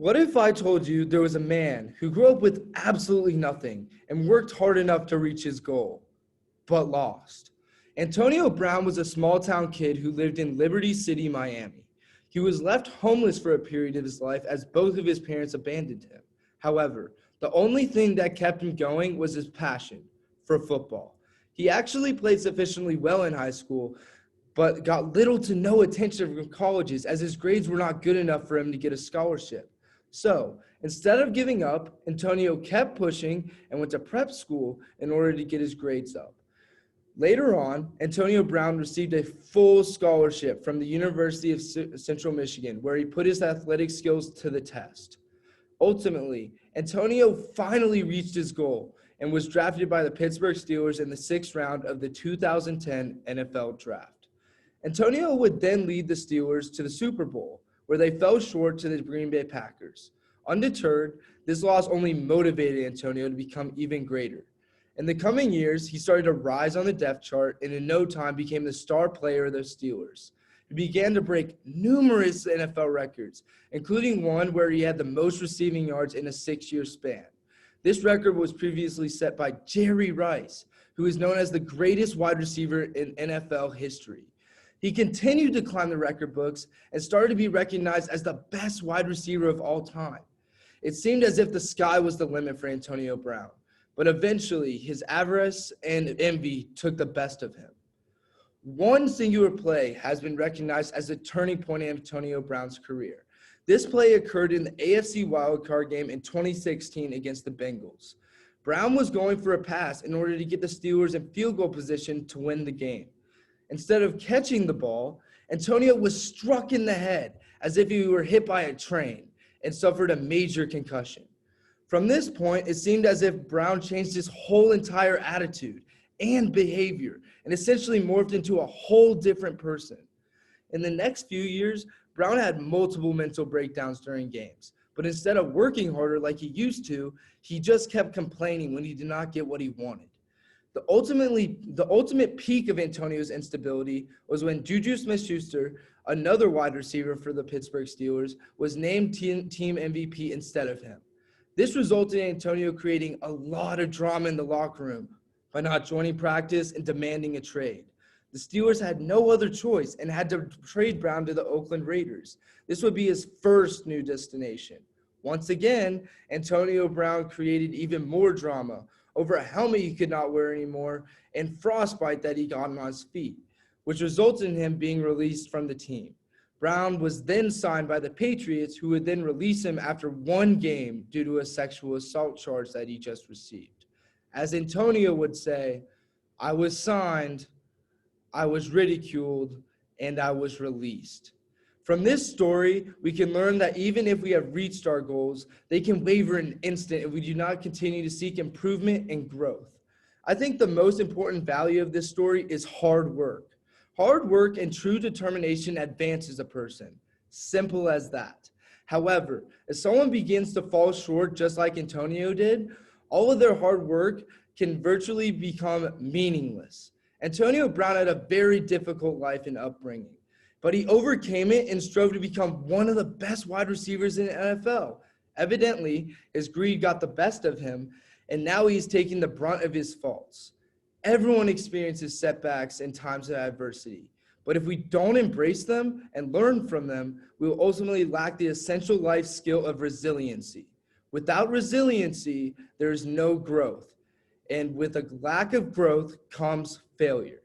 What if I told you there was a man who grew up with absolutely nothing and worked hard enough to reach his goal, but lost? Antonio Brown was a small town kid who lived in Liberty City, Miami. He was left homeless for a period of his life as both of his parents abandoned him. However, the only thing that kept him going was his passion for football. He actually played sufficiently well in high school, but got little to no attention from colleges as his grades were not good enough for him to get a scholarship. So, instead of giving up, Antonio kept pushing and went to prep school in order to get his grades up. Later on, Antonio Brown received a full scholarship from the University of Central Michigan, where he put his athletic skills to the test. Ultimately, Antonio finally reached his goal and was drafted by the Pittsburgh Steelers in the 6th round of the 2010 NFL Draft. Antonio would then lead the Steelers to the Super Bowl, where they fell short to the Green Bay Packers. Undeterred, this loss only motivated Antonio to become even greater. In the coming years, he started to rise on the depth chart and in no time became the star player of the Steelers. He began to break numerous NFL records, including one where he had the most receiving yards in a 6-year span. This record was previously set by Jerry Rice, who is known as the greatest wide receiver in NFL history. He continued to climb the record books and started to be recognized as the best wide receiver of all time. It seemed as if the sky was the limit for Antonio Brown, but eventually his avarice and envy took the best of him. One singular play has been recognized as a turning point in Antonio Brown's career. This play occurred in the AFC wildcard game in 2016 against the Bengals. Brown was going for a pass in order to get the Steelers in field goal position to win the game. Instead of catching the ball, Antonio was struck in the head as if he were hit by a train and suffered a major concussion. From this point, it seemed as if Brown changed his whole entire attitude and behavior and essentially morphed into a whole different person. In the next few years, Brown had multiple mental breakdowns during games, but instead of working harder like he used to, he just kept complaining when he did not get what he wanted. The ultimate peak of Antonio's instability was when Juju Smith-Schuster, another wide receiver for the Pittsburgh Steelers, was named team MVP instead of him. This resulted in Antonio creating a lot of drama in the locker room by not joining practice and demanding a trade. The Steelers had no other choice and had to trade Brown to the Oakland Raiders. This would be his first new destination. Once again, Antonio Brown created even more drama over a helmet he could not wear anymore and frostbite that he got on his feet, which resulted in him being released from the team. Brown was then signed by the Patriots, who would then release him after one game due to a sexual assault charge that he just received. As Antonio would say, "I was signed, I was ridiculed, and I was released." From this story, we can learn that even if we have reached our goals, they can waver in an instant if we do not continue to seek improvement and growth. I think the most important value of this story is hard work. Hard work and true determination advances a person. Simple as that. However, if someone begins to fall short just like Antonio did, all of their hard work can virtually become meaningless. Antonio Brown had a very difficult life and upbringing, but he overcame it and strove to become one of the best wide receivers in the NFL. Evidently, his greed got the best of him, and now he's taking the brunt of his faults. Everyone experiences setbacks and times of adversity, but if we don't embrace them and learn from them, we will ultimately lack the essential life skill of resiliency. Without resiliency, there is no growth, and with a lack of growth comes failure.